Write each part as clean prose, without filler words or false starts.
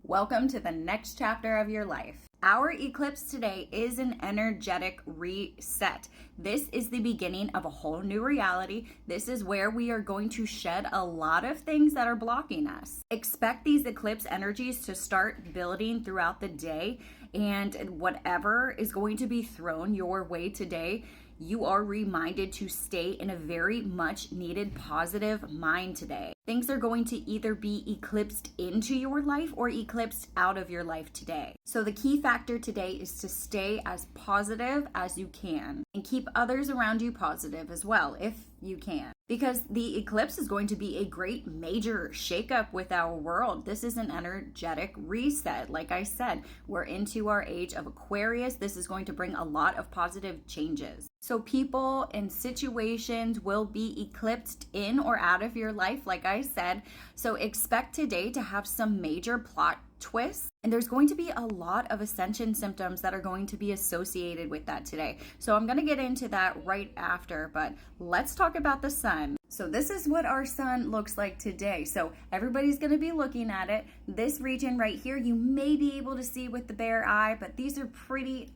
Welcome to the next chapter of your life. Our eclipse today is an energetic reset. This is the beginning of a whole new reality. This is where we are going to shed a lot of things that are blocking us. Expect these eclipse energies to start building throughout the day, and whatever is going to be thrown your way today, you are reminded to stay in a very much needed positive mind today. Things are going to either be eclipsed into your life or eclipsed out of your life today. So the key factor today is to stay as positive as you can and keep others around you positive as well, if you can. Because the eclipse is going to be a great major shakeup with our world. This is an energetic reset. Like I said, we're into our age of Aquarius. This is going to bring a lot of positive changes. So people and situations will be eclipsed in or out of your life, like I said. So expect today to have some major plot twists, and there's going to be a lot of ascension symptoms that are going to be associated with that today. So I'm going to get into that right after, but let's talk about the sun. So this is what our sun looks like today. So everybody's going to be looking at it. This region right here, you may be able to see with the bare eye, but these are pretty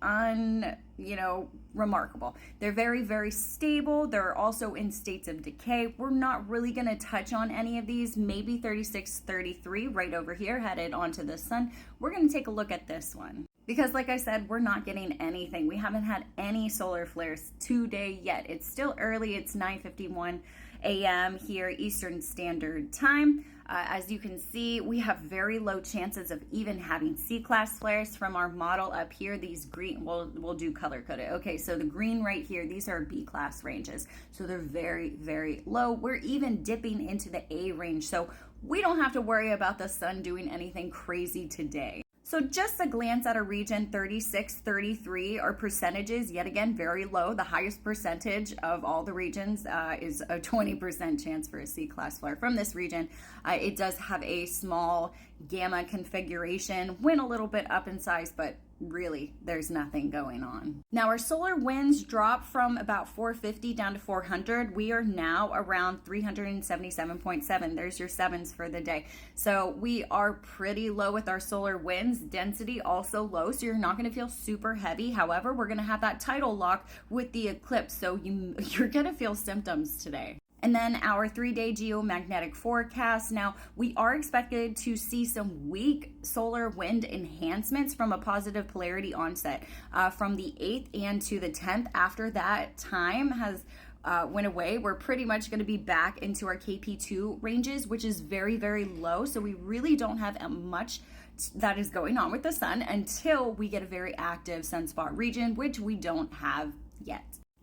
remarkable. They're very, very stable. They're also in states of decay. We're not really going to touch on any of these. Maybe 36, 33 right over here headed onto the sun. We're going to take a look at this one. Because like I said, we're not getting anything. We haven't had any solar flares today yet. It's still early. It's 9:51 a.m. here, Eastern Standard Time. As you can see, we have very low chances of even having C-class flares from our model up here. These green, we'll do color coded. Okay, so the green right here, these are B-class ranges. So they're very, very low. We're even dipping into the A range. So we don't have to worry about the sun doing anything crazy today. So just a glance at a region, 36, 33 are percentages, yet again, very low. The highest percentage of all the regions is a 20% chance for a C-class flare from this region. It does have a small gamma configuration, went a little bit up in size, but really there's nothing going on. Now our solar winds drop from about 450 down to 400. We are now around 377.7. There's your sevens for the day. So we are pretty low with our solar winds. Density also low, so you're not going to feel super heavy. However, we're going to have that tidal lock with the eclipse, so you're going to feel symptoms today. And then our 3-day geomagnetic forecast. Now, we are expected to see some weak solar wind enhancements from a positive polarity onset from the 8th and to the 10th. After that time has went away, we're pretty much going to be back into our KP2 ranges, which is very, very low. So we really don't have much that is going on with the sun until we get a very active sunspot region, which we don't have yet.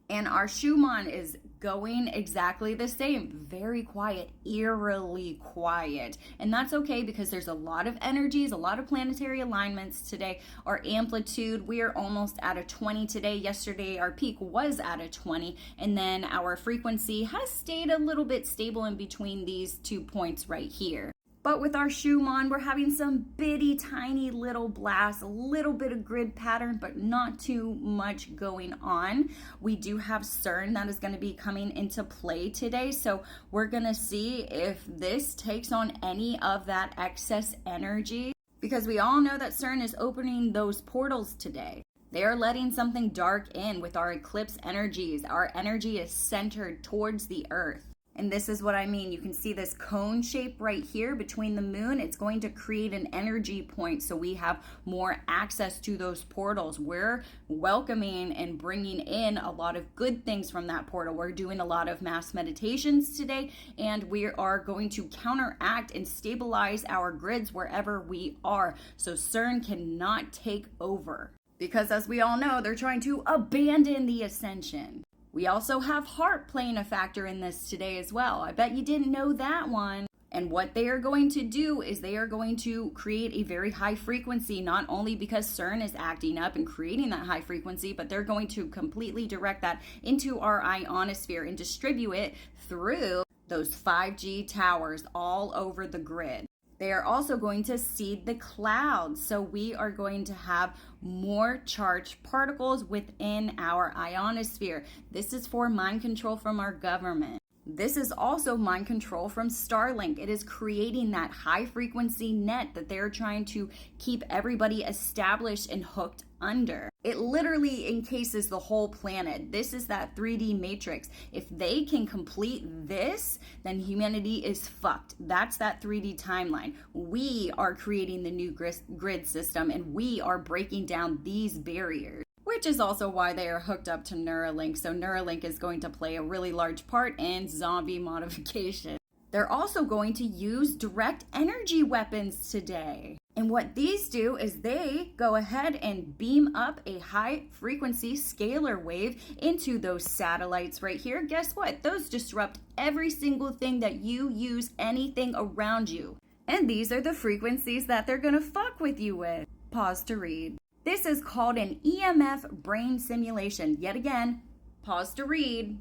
And our Schumann is going exactly the same. Very quiet, eerily quiet. And that's okay because there's a lot of energies, a lot of planetary alignments today. Our amplitude, we are almost at a 20 today. Yesterday, our peak was at a 20. And then our frequency has stayed a little bit stable in between these 2 points right here. But with our Schumann, we're having some bitty, tiny little blasts, a little bit of grid pattern, but not too much going on. We do have CERN that is going to be coming into play today. So we're going to see if this takes on any of that excess energy, because we all know that CERN is opening those portals today. They are letting something dark in with our eclipse energies. Our energy is centered towards the earth. And this is what I mean. You can see this cone shape right here between the moon. It's going to create an energy point so we have more access to those portals. We're welcoming and bringing in a lot of good things from that portal. We're doing a lot of mass meditations today, and we are going to counteract and stabilize our grids wherever we are. So CERN cannot take over, because as we all know, they're trying to abandon the ascension. We also have heart playing a factor in this today as well. I bet you didn't know that one. And what they are going to do is they are going to create a very high frequency, not only because CERN is acting up and creating that high frequency, but they're going to completely direct that into our ionosphere and distribute it through those 5G towers all over the grid. They are also going to seed the clouds. So we are going to have more charged particles within our ionosphere. This is for mind control from our government. This is also mind control from Starlink. It is creating that high frequency net that they're trying to keep everybody established and hooked under. It literally encases the whole planet. This is that 3D matrix. If they can complete this, then humanity is fucked. That's that 3D timeline. We are creating the new grid system, and we are breaking down these barriers, which is also why they are hooked up to Neuralink. So Neuralink is going to play a really large part in zombie modification. They're also going to use direct energy weapons today. And what these do is they go ahead and beam up a high frequency scalar wave into those satellites right here. Guess what? Those disrupt every single thing that you use, anything around you. And these are the frequencies that they're gonna fuck with you with. Pause to read. This is called an EMF brain simulation. Yet again, pause to read,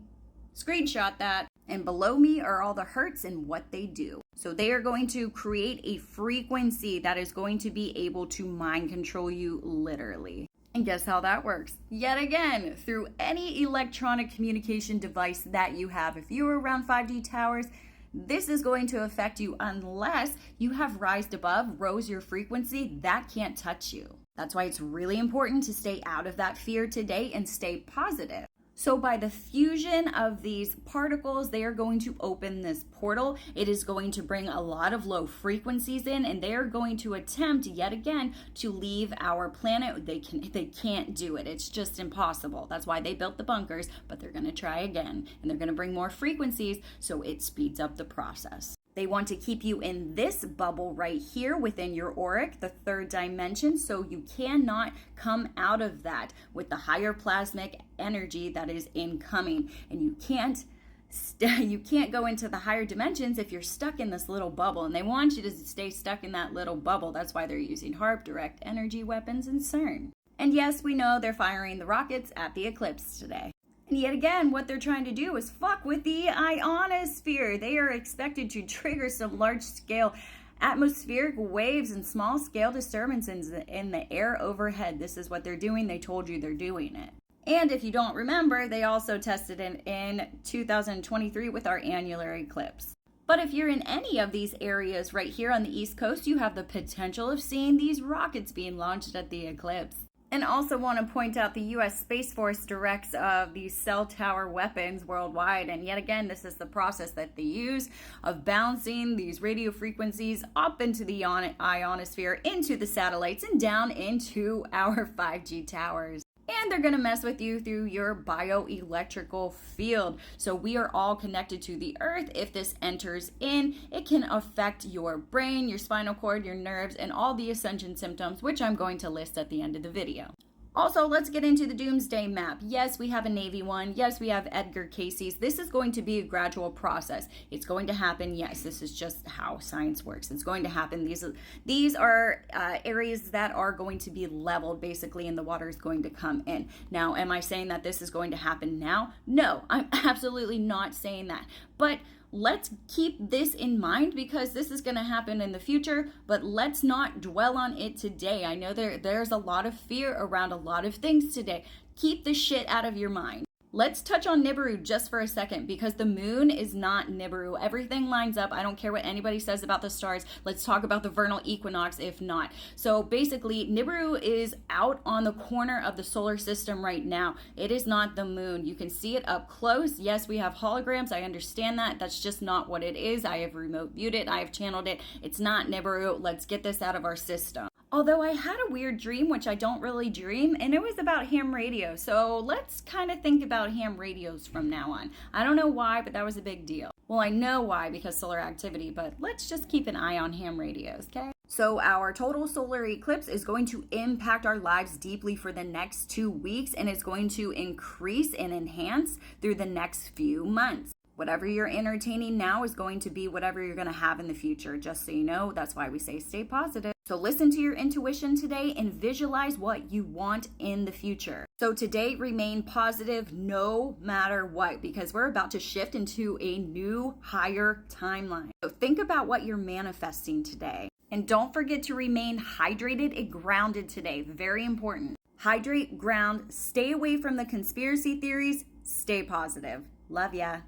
screenshot that, and below me are all the hertz and what they do. So they are going to create a frequency that is going to be able to mind control you literally. And guess how that works? Yet again, through any electronic communication device that you have. If you're around 5G towers, this is going to affect you unless you have rose your frequency. That can't touch you. That's why it's really important to stay out of that fear today and stay positive. So by the fusion of these particles, they are going to open this portal. It is going to bring a lot of low frequencies in, and they are going to attempt yet again to leave our planet. They can't do it. It's just impossible. That's why they built the bunkers, but they're going to try again, and they're going to bring more frequencies, so it speeds up the process. They want to keep you in this bubble right here within your auric, the third dimension, so you cannot come out of that with the higher plasmic energy that is incoming. And you can't go into the higher dimensions if you're stuck in this little bubble. And they want you to stay stuck in that little bubble. That's why they're using HARP, direct energy weapons, and CERN. And yes, we know they're firing the rockets at the Eclipse today. And yet again, what they're trying to do is fuck with the ionosphere. They are expected to trigger some large-scale atmospheric waves and small-scale disturbances in the air overhead. This is what they're doing. They told you they're doing it. And if you don't remember, they also tested it in 2023 with our annular eclipse. But if you're in any of these areas right here on the East Coast, you have the potential of seeing these rockets being launched at the eclipse. And also want to point out the U.S. Space Force directs these cell tower weapons worldwide. And yet again, this is the process that they use of bouncing these radio frequencies up into the ionosphere, into the satellites, and down into our 5G towers. And they're going to mess with you through your bioelectrical field. So we are all connected to the earth. If this enters in, it can affect your brain, your spinal cord, your nerves, and all the ascension symptoms, which I'm going to list at the end of the video. Also, let's get into the Doomsday Map. Yes, we have a Navy one. Yes, we have Edgar Cayce's. This is going to be a gradual process. It's going to happen. Yes, this is just how science works. It's going to happen. These are areas that are going to be leveled, basically, and the water is going to come in. Now, am I saying that this is going to happen now? No, I'm absolutely not saying that. But let's keep this in mind because this is going to happen in the future, but let's not dwell on it today. I know there's a lot of fear around a lot of things today. Keep the shit out of your mind. Let's touch on Nibiru just for a second because the moon is not Nibiru. Everything lines up. I don't care what anybody says about the stars. Let's talk about the vernal equinox if not. So basically, Nibiru is out on the corner of the solar system right now. It is not the moon. You can see it up close. Yes, we have holograms. I understand that. That's just not what it is. I have remote viewed it. I have channeled it. It's not Nibiru. Let's get this out of our system. Although I had a weird dream, which I don't really dream, and it was about ham radio. So let's kind of think about ham radios from now on. I don't know why, but that was a big deal. Well, I know why because solar activity, but let's just keep an eye on ham radios, okay? So our total solar eclipse is going to impact our lives deeply for the next 2 weeks, and it's going to increase and enhance through the next few months. Whatever you're entertaining now is going to be whatever you're going to have in the future. Just so you know, that's why we say stay positive. So listen to your intuition today and visualize what you want in the future. So today, remain positive no matter what, because we're about to shift into a new higher timeline. So think about what you're manifesting today. And don't forget to remain hydrated and grounded today. Very important. Hydrate, ground, stay away from the conspiracy theories, stay positive. Love ya.